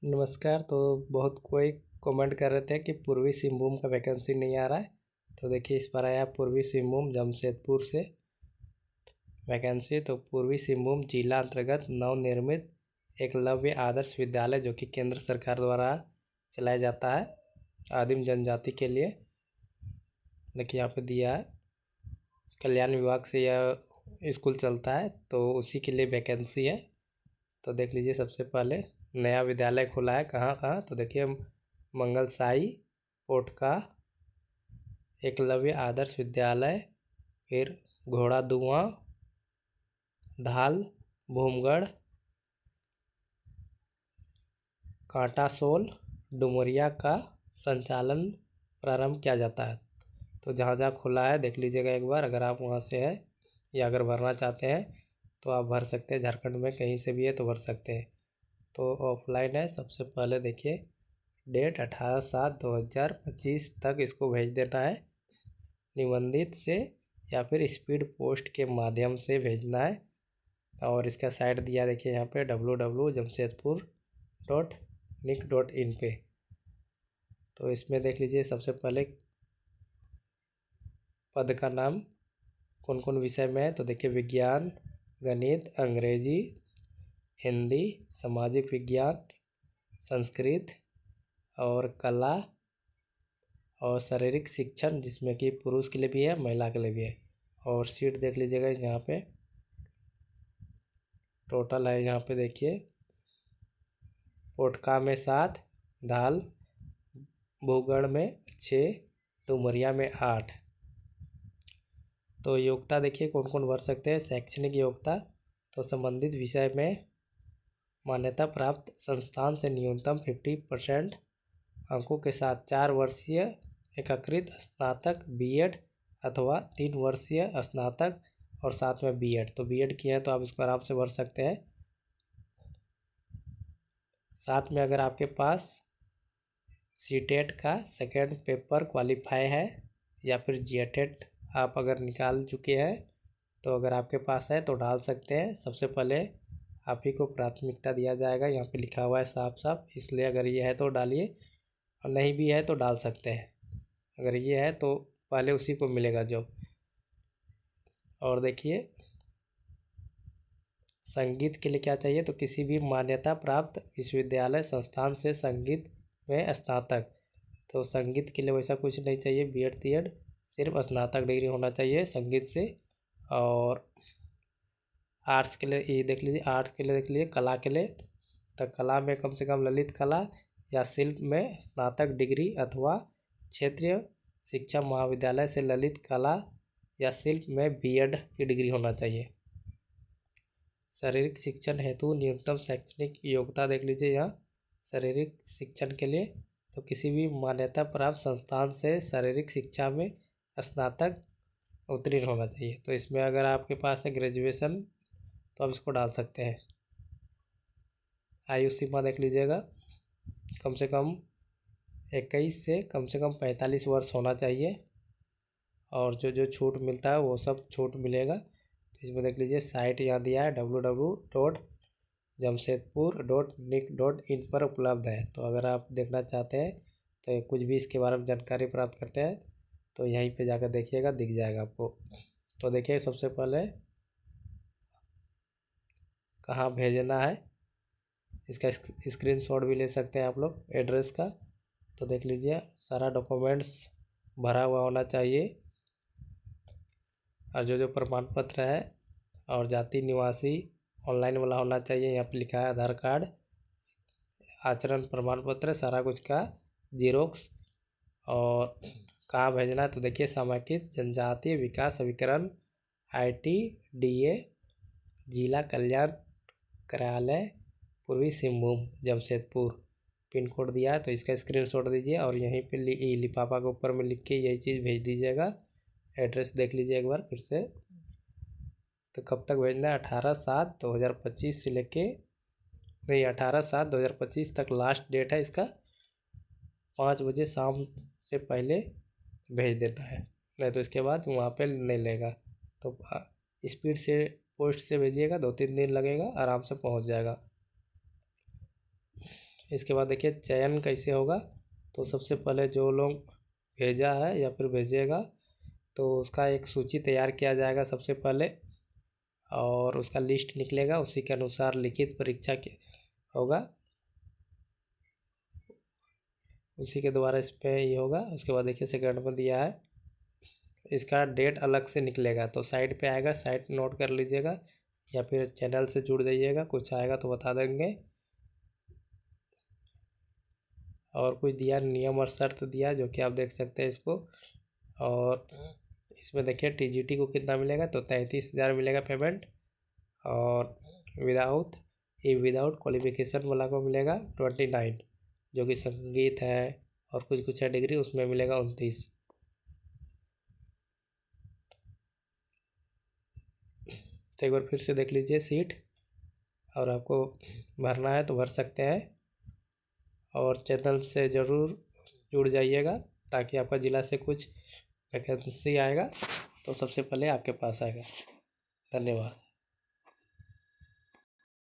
नमस्कार। तो बहुत कोई कमेंट कर रहे थे कि पूर्वी सिंहभूम का वैकेंसी नहीं आ रहा है। तो देखिए इस पर आया पूर्वी सिंहभूम जमशेदपुर से वैकेंसी। तो पूर्वी सिंहभूम जिला अंतर्गत नवनिर्मित एकलव्य आदर्श विद्यालय जो कि केंद्र सरकार द्वारा चलाया जाता है आदिम जनजाति के लिए। देखिए यहाँ पे दिया है कल्याण विभाग से यह स्कूल चलता है, तो उसी के लिए वैकेंसी है। तो देख लीजिए सबसे पहले नया विद्यालय खुला है कहाँ कहाँ। तो देखिए मंगल साई, पोटका, एकलव्य आदर्श विद्यालय, फिर घोड़ा धुआं, धाल, भूमगढ़, कांटासोल, डुमरिया का संचालन प्रारंभ किया जाता है। तो जहाँ जहाँ खुला है देख लीजिएगा एक बार, अगर आप वहाँ से है या अगर भरना चाहते हैं तो आप भर सकते हैं। झारखंड में कहीं से भी है तो भर सकते हैं। तो ऑफलाइन है। सबसे पहले देखिए डेट 18/7/2025 तक इसको भेज देना है निबंधित से या फिर स्पीड पोस्ट के माध्यम से भेजना है। और इसका साइट दिया देखिए यहाँ पे www.jamshedpur.nic.in पे। तो इसमें देख लीजिए सबसे पहले पद का नाम कौन कौन विषय में है। तो देखिए विज्ञान, गणित, अंग्रेजी, हिंदी, सामाजिक विज्ञान, संस्कृत और कला और शारीरिक शिक्षण, जिसमें कि पुरुष के लिए भी है महिला के लिए भी है। और सीट देख लीजिएगा यहाँ पे टोटल है। यहाँ पे देखिए पोटका में 7, धाल भूगढ़ में 6, डुमरिया में 8। तो योग्यता देखिए कौन कौन भर सकते हैं। शैक्षणिक योग्यता तो संबंधित विषय में मान्यता प्राप्त संस्थान से न्यूनतम 50% अंकों के साथ 4 वर्षीय एकीकृत स्नातक बीएड अथवा 3 वर्षीय स्नातक और साथ में बीएड। तो बीएड किए हैं तो आप इसको आराम से भर सकते हैं। साथ में अगर आपके पास सीटेट का सेकेंड पेपर क्वालिफाई है या फिर जीटेट आप अगर निकाल चुके हैं तो अगर आपके पास है तो डाल सकते हैं। सबसे पहले आप ही को प्राथमिकता दिया जाएगा, यहाँ पे लिखा हुआ है साफ साफ, इसलिए अगर ये है तो डालिए और नहीं भी है तो डाल सकते हैं। अगर ये है तो पहले उसी को मिलेगा जॉब। और देखिए संगीत के लिए क्या चाहिए। तो किसी भी मान्यता प्राप्त विश्वविद्यालय संस्थान से संगीत में स्नातक। तो संगीत के लिए वैसा कुछ नहीं चाहिए बीएड तीएड, सिर्फ स्नातक डिग्री होना चाहिए संगीत से। और आर्ट्स के लिए ये देख लीजिए, आर्ट्स के लिए देख लीजिए कला के लिए, तो कला में कम से कम ललित कला या शिल्प में स्नातक डिग्री अथवा क्षेत्रीय शिक्षा महाविद्यालय से ललित कला या शिल्प में बीएड की डिग्री होना चाहिए। शारीरिक शिक्षण हेतु न्यूनतम शैक्षणिक योग्यता देख लीजिए यहाँ शारीरिक शिक्षण के लिए। तो किसी भी मान्यता प्राप्त संस्थान से शारीरिक शिक्षा में स्नातक उत्तीर्ण होना चाहिए। तो इसमें अगर आपके पास है ग्रेजुएशन तो आप इसको डाल सकते हैं। आयु सीमा देख लीजिएगा कम से कम 21 से कम 45 वर्ष होना चाहिए। और जो छूट मिलता है वो सब छूट मिलेगा। तो इसमें देख लीजिए साइट यहाँ दिया है www.jamshedpur.nic.in पर उपलब्ध है। तो अगर आप देखना चाहते हैं तो कुछ भी इसके बारे में जानकारी प्राप्त करते हैं तो यहीं पे जाकर देखिएगा, दिख जाएगा आपको। तो देखिए सबसे पहले कहाँ भेजना है, इसका स्क्रीनशॉट भी ले सकते हैं आप लोग एड्रेस का। तो देख लीजिए सारा डॉक्यूमेंट्स भरा हुआ होना चाहिए और जो प्रमाण पत्र है और जाति निवासी ऑनलाइन वाला होना चाहिए। यहाँ पे लिखा है आधार कार्ड, आचरण प्रमाण पत्र, सारा कुछ का जीरोक्स। और कहाँ भेजना है तो देखिए समेकित जनजातीय विकास अभिकरण ITDA जिला कल्याण कार्यालय पूर्वी सिंहभूम जमशेदपुर, पिन कोड दिया है। तो इसका स्क्रीनशॉट दीजिए और यहीं पे लिफाफा के ऊपर में लिख के यही चीज़ भेज दीजिएगा। एड्रेस देख लीजिए एक बार फिर से। तो कब तक भेजना है 18/7/2025 से लेके नहीं 18/7/2025 तक लास्ट डेट है इसका। 5 बजे शाम से पहले भेज देना है, नहीं तो इसके बाद वहाँ पे नहीं लेगा। तो स्पीड से पोस्ट से भेजिएगा, 2-3 दिन लगेगा, आराम से पहुँच जाएगा। इसके बाद देखिए चयन कैसे होगा। तो सबसे पहले जो लोग भेजा है या फिर भेजेगा तो उसका एक सूची तैयार किया जाएगा सबसे पहले, और उसका लिस्ट निकलेगा, उसी के अनुसार लिखित परीक्षा के होगा, उसी के द्वारा इस पर ये होगा। उसके बाद देखिए सेकंड में दिया है, इसका डेट अलग से निकलेगा, तो साइड पे आएगा, साइड नोट कर लीजिएगा या फिर चैनल से जुड़ जाइएगा, कुछ आएगा तो बता देंगे। और कुछ दिया नियम और शर्त दिया जो कि आप देख सकते हैं इसको। और इसमें देखिए टीजीटी को कितना मिलेगा, तो 33,000 मिलेगा पेमेंट। और विदाउट क्वालिफिकेशन वाला को मिलेगा 29, जो कि संगीत है और कुछ है डिग्री, उसमें मिलेगा 29। तो एक बार फिर से देख लीजिए सीट, और आपको भरना है तो भर सकते हैं। और चैनल से ज़रूर जुड़ जाइएगा ताकि आपका ज़िला से कुछ वैकेंसी आएगा तो सबसे पहले आपके पास आएगा। धन्यवाद।